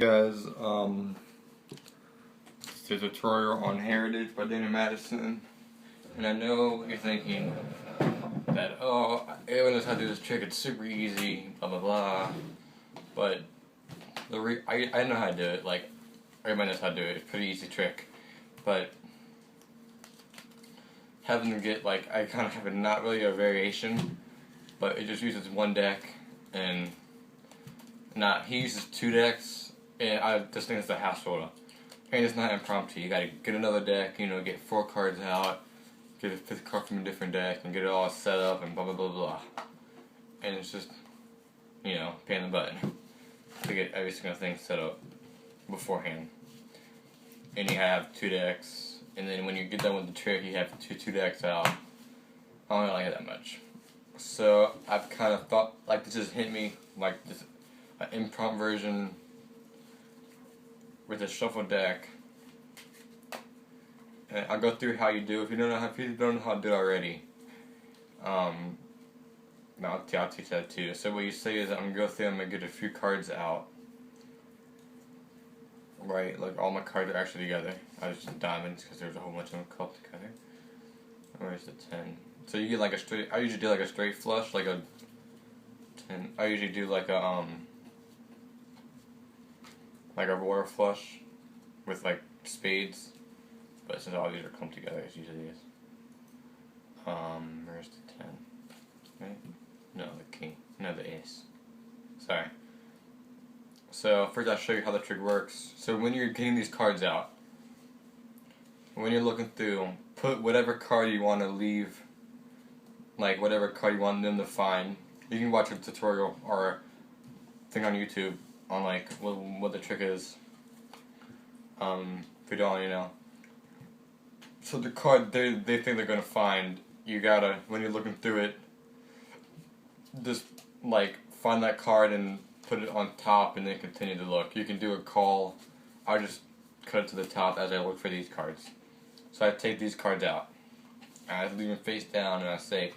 Guys, it's a tutorial on Heritage by Daniel Madison, and I know you're thinking that, oh, everyone knows how to do this trick, it's super easy, blah blah blah, but I know how to do it, like, everybody knows how to do it, it's a pretty easy trick, but having to get, like, I kind of have not really a variation, but it just uses one deck, and he uses two decks, and I just think it's a hassle. And it's not impromptu. You gotta get another deck, get 4 cards out, get a 5th card from a different deck, and get it all set up, and blah blah blah blah. And it's just, pain in the butt to get every single thing set up beforehand. And you have 2 decks, and then when you get done with the trick, you have two decks out. I don't really like it that much. So I've kind of thought, like, this just hit me, like this an impromptu version with a shuffle deck, and I'll go through how you do. If you don't know how to do it already, I'll teach that too. So what you say is, I'm gonna go through. I'm gonna get a few cards out. Right, like all my cards are actually together. I just diamonds because there's a whole bunch of them clumped together. Where's the 10? So you get like a straight. I usually do like a straight flush, like a 10. I usually do like a royal flush with like spades, but since all these are clumped together, it usually is. Where's the 10? Right? No, the king. No, the ace. Sorry. So first I'll show you how the trick works. So when you're getting these cards out, when you're looking through, put whatever card you want to leave, like whatever card you want them to find. You can watch a tutorial or thing on YouTube on like what the trick is. If you don't, So the card they think they're gonna find, you gotta, when you're looking through it, just like find that card and put it on top, and then continue to look. You can do a call. I'll just cut it to the top as I look for these cards. So I take these cards out, and I leave them face down, and I say,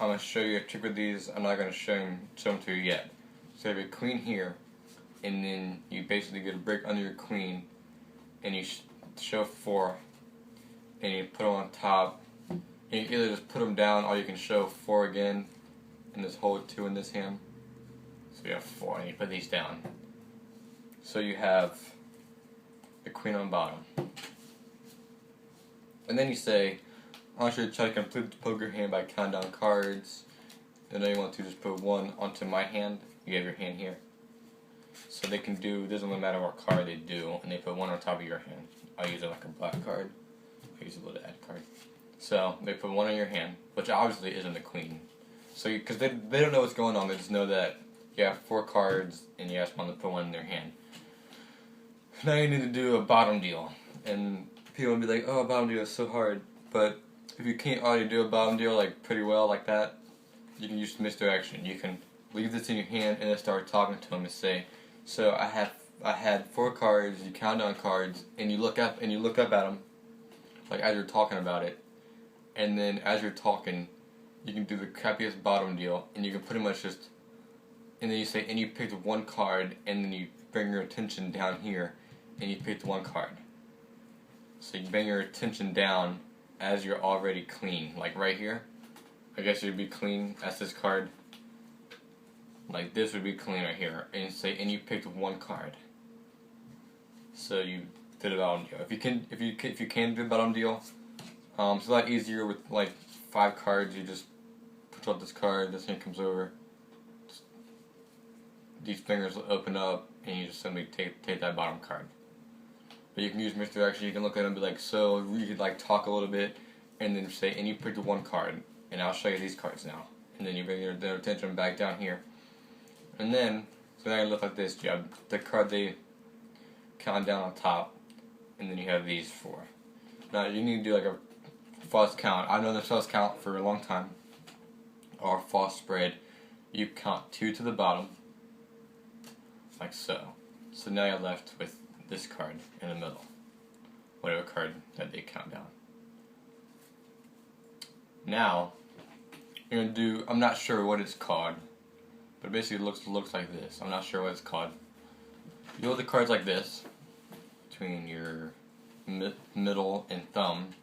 I'm gonna show you a trick with these. I'm not gonna show them to you yet. So you have your queen here, and then you basically get a brick under your queen, and you show 4, and you put them on top. And you can either just put them down, or you can show 4 again, and just hold 2 in this hand. So you have 4, and you put these down. So you have the queen on bottom. And then you say, I want you to try to complete the poker hand by counting down cards. And then you want to just put 1 onto my hand. You have your hand here. So they can do, it doesn't really matter what card they do, and they put 1 on top of your hand. I'll use it like a black card. I'll use a little add card. So they put 1 on your hand, which obviously isn't the queen. So because they don't know what's going on, they just know that you have 4 cards, and you ask them to put 1 in their hand. Now you need to do a bottom deal, and people will be like, "Oh, a bottom deal is so hard." But if you can't already do a bottom deal like pretty well like that, you can use misdirection. You can leave this in your hand and then start talking to them and say, "So I had 4 cards. You count down cards, and you look up at them, like as you're talking about it, and then as you're talking, you can do the crappiest bottom deal, and you can pretty much just." And then you say, and you picked 1 card, and then you bring your attention down here, and you picked 1 card. So you bring your attention down as you're already clean, like right here. I guess you'd be clean as this card. Like this would be clean right here, and you say, and you picked 1 card. So you did a bottom deal. If you can do a bottom deal, it's a lot easier with like 5 cards. You just put out this card, this hand comes over. These fingers will open up, and you just simply take that bottom card. But you can use misdirection. You can look at them and be like, so you could like talk a little bit, and then say, and you picked 1 card, and I'll show you these cards now. And then you bring their attention back down here. And then, so now you look like this. You have the card they count down on top, and then you have these 4. Now you need to do like a false count. I've known the false count for a long time, or false spread. You count 2 to the bottom, like so. So now you're left with this card in the middle, whatever card that they count down. Now you're gonna do, I'm not sure what it's called, but it basically looks like this. I'm not sure what it's called. You hold the cards like this, between your middle and thumb,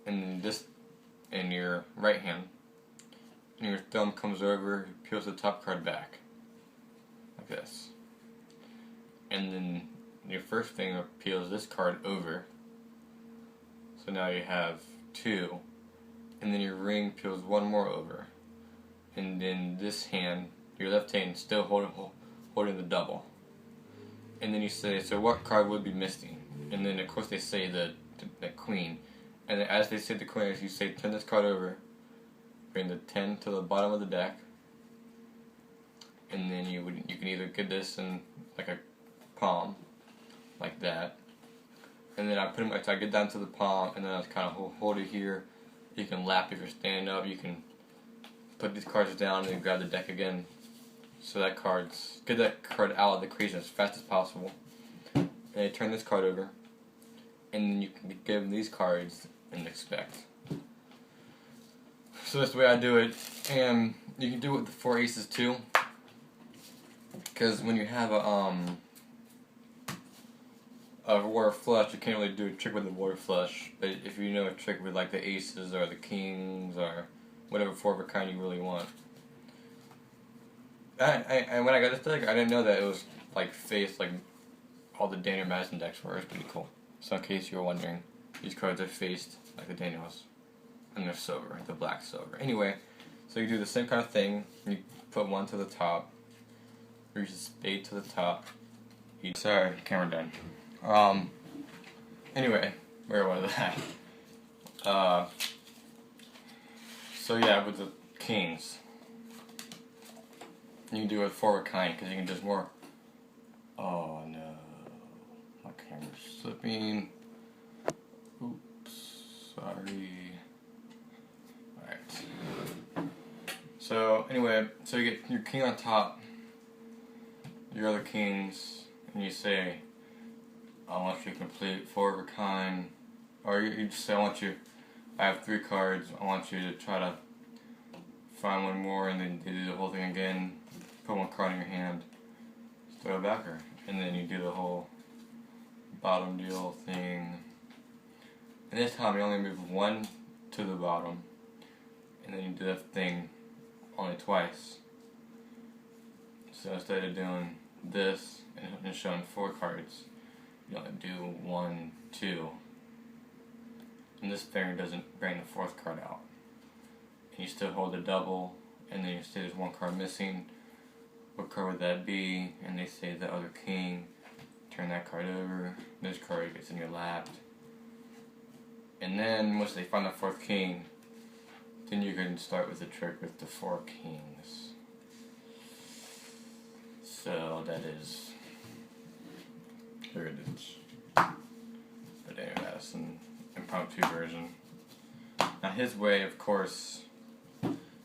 and this in your right hand. And your thumb comes over, peels the top card back, like this. And then your first finger peels this card over. So now you have 2. And then your ring peels 1 more over. And then this hand, your left hand, still holding the double. And then you say, so what card would be missing? And then of course they say the queen. And then as they say the queen, you say, turn this card over. Bring the 10 to the bottom of the deck, and then you can either get this in like a palm, like that, and then I get down to the palm, and then I kind of hold it here. You can lap if you're standing up. You can put these cards down and then grab the deck again. So get that card out of the crease as fast as possible. And you turn this card over, and then you can give these cards and expect. So that's the way I do it, and you can do it with the 4 aces too. Because when you have a warrior flush, you can't really do a trick with the warrior flush. But if you know a trick with like the aces or the kings or whatever 4 of a kind you really want. And when I got this deck, I didn't know that it was like faced like all the Daniel Madison decks were. It's pretty cool. So in case you were wondering, these cards are faced like the Daniels. And they're silver, the black silver. Anyway, so you do the same kind of thing. You put 1 to the top, reach the spade to the top. Sorry, camera done. Anyway, where was that? So yeah, with the kings, you can do it 4 of a kind because you can just more. Oh no, my camera's slipping. Oops, sorry. So anyway, so you get your king on top, your other kings, and you say, I want you to complete 4 of a kind, or you just say, I have 3 cards, I want you to try to find 1 more, and then you do the whole thing again, put 1 card in your hand, throw a backer, and then you do the whole bottom deal thing. And this time you only move 1 to the bottom, and then you do that thing only twice. So instead of doing this and showing 4 cards, you only do 1, 2. And this finger doesn't bring the 4th card out. And you still hold the double, and then you say there's 1 card missing. What card would that be? And they say the other king. Turn that card over. This card gets in your lap. And then once they find the 4th king, then you can start with the trick with the 4 kings. So that is, here it is, the Daniel Madison impromptu version. Now his way, of course,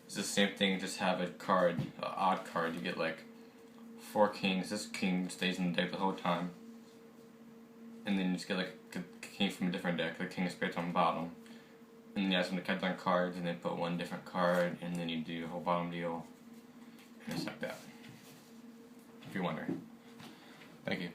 is the same thing. You just have a card, an odd card. You get like 4 kings. This king stays in the deck the whole time, and then you just get like a king from a different deck. The king of spades on the bottom. And then you ask them to count down cards, and then put 1 different card, and then you do your whole bottom deal, and it's like that. If you're wondering. Thank you.